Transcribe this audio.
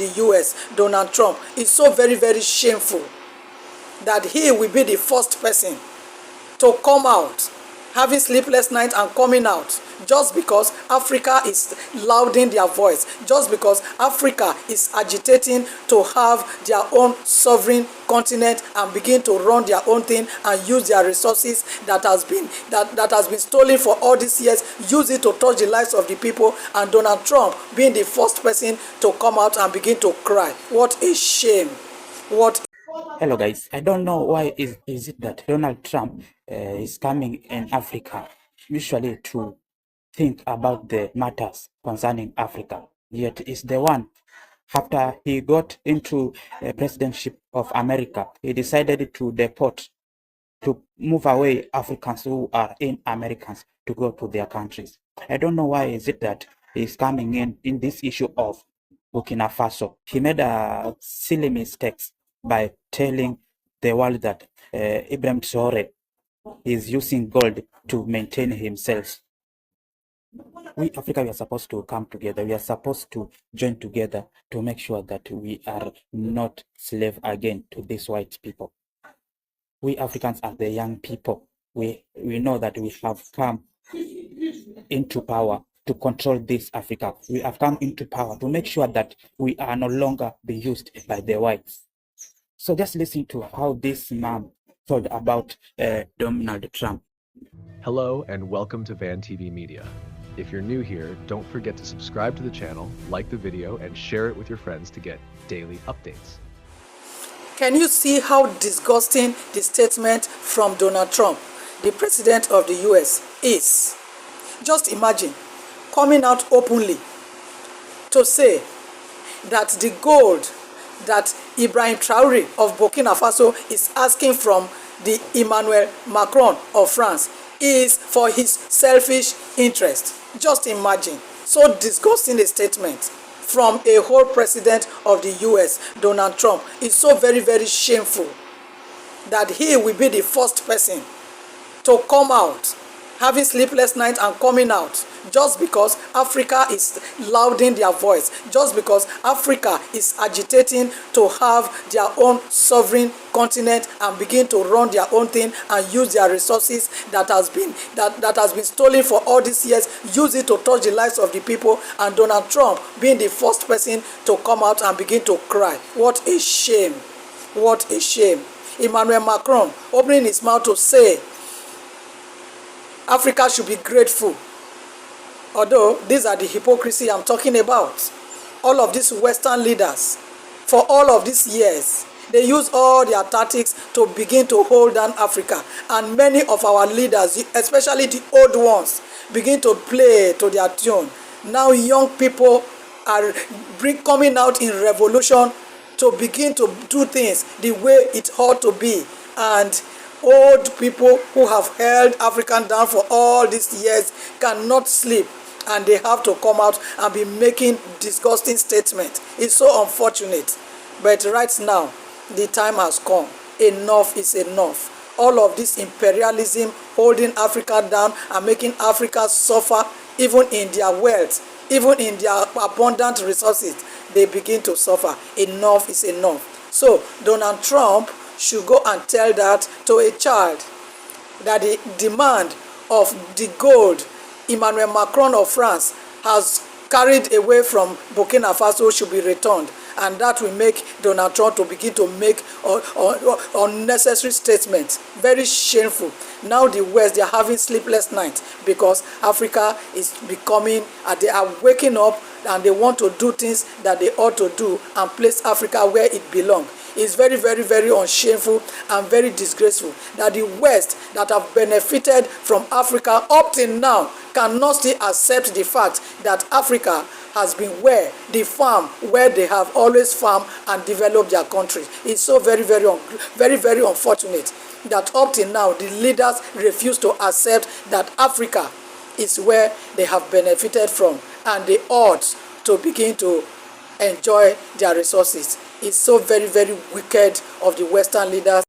the US, Donald Trump, is so very, very shameful that he will be the first person to come out, having sleepless nights and coming out, just because Africa is louding their voice, just because Africa is agitating to have their own sovereign continent and begin to run their own thing and use their resources that has been stolen for all these years, use it to touch the lives of the people, and Donald Trump being the first person to come out and begin to cry. What a shame. What. Hello guys, I don't know why is it that Donald Trump is coming in Africa usually to think about the matters concerning Africa, yet is the one after he got into presidency of America, he decided to deport, to move away Africans who are in Americans to go to their countries. I don't know why is it that he's coming in this issue of Burkina Faso. He made a silly mistakes by telling the world that Ibrahim Traore is using gold to maintain himself. We Africa, we are supposed to come together. We are supposed to join together to make sure that we are not slave again to these white people. We Africans are the young people. We know that we have come into power to control this Africa. We have come into power to make sure that we are no longer be used by the whites. So just listen to how this man told about Donald Trump. Hello and welcome to Van TV Media. If you're new here, don't forget to subscribe to the channel, like the video, and share it with your friends to get daily updates. Can you see how disgusting the statement from Donald Trump, the president of the US, is? Just imagine coming out openly to say that the gold that Ibrahim Traore of Burkina Faso is asking from the Emmanuel Macron of France is for his selfish interest. Just imagine. So disgusting a statement from a whole president of the US, Donald Trump. It's so very, very shameful that he will be the first person to come out, having sleepless nights and coming out, just because Africa is louding their voice, just because Africa is agitating to have their own sovereign continent and begin to run their own thing and use their resources that has been stolen for all these years, use it to touch the lives of the people, and Donald Trump being the first person to come out and begin to cry. What a shame. What a shame. Emmanuel Macron opening his mouth to say Africa should be grateful. Although these are the hypocrisy I'm talking about. All of these Western leaders, for all of these years, they use all their tactics to begin to hold down Africa. And many of our leaders, especially the old ones, begin to play to their tune. Now young people are coming out in revolution to begin to do things the way it ought to be. And old people who have held African down for all these years cannot sleep, and they have to come out and be making disgusting statements. It's so unfortunate. But right now, the time has come. Enough is enough. All of this imperialism holding Africa down and making Africa suffer, even in their wealth, even in their abundant resources, they begin to suffer. Enough is enough. So Donald Trump should go and tell that to a child, that the demand of the gold Emmanuel Macron of France has carried away from Burkina Faso should be returned, and that will make Donald Trump to begin to make unnecessary statements. Very shameful. Now the West, they are having sleepless nights because Africa is becoming, they are waking up and they want to do things that they ought to do and place Africa where it belongs. It's very, very, very unshameful and very disgraceful that the West that have benefited from Africa up till now cannot still accept the fact that Africa has been where the farm, where they have always farmed and developed their country. It's so very, very, very unfortunate that up till now the leaders refuse to accept that Africa is where they have benefited from and they ought to begin to enjoy their resources. It's so very, very wicked of the Western leaders.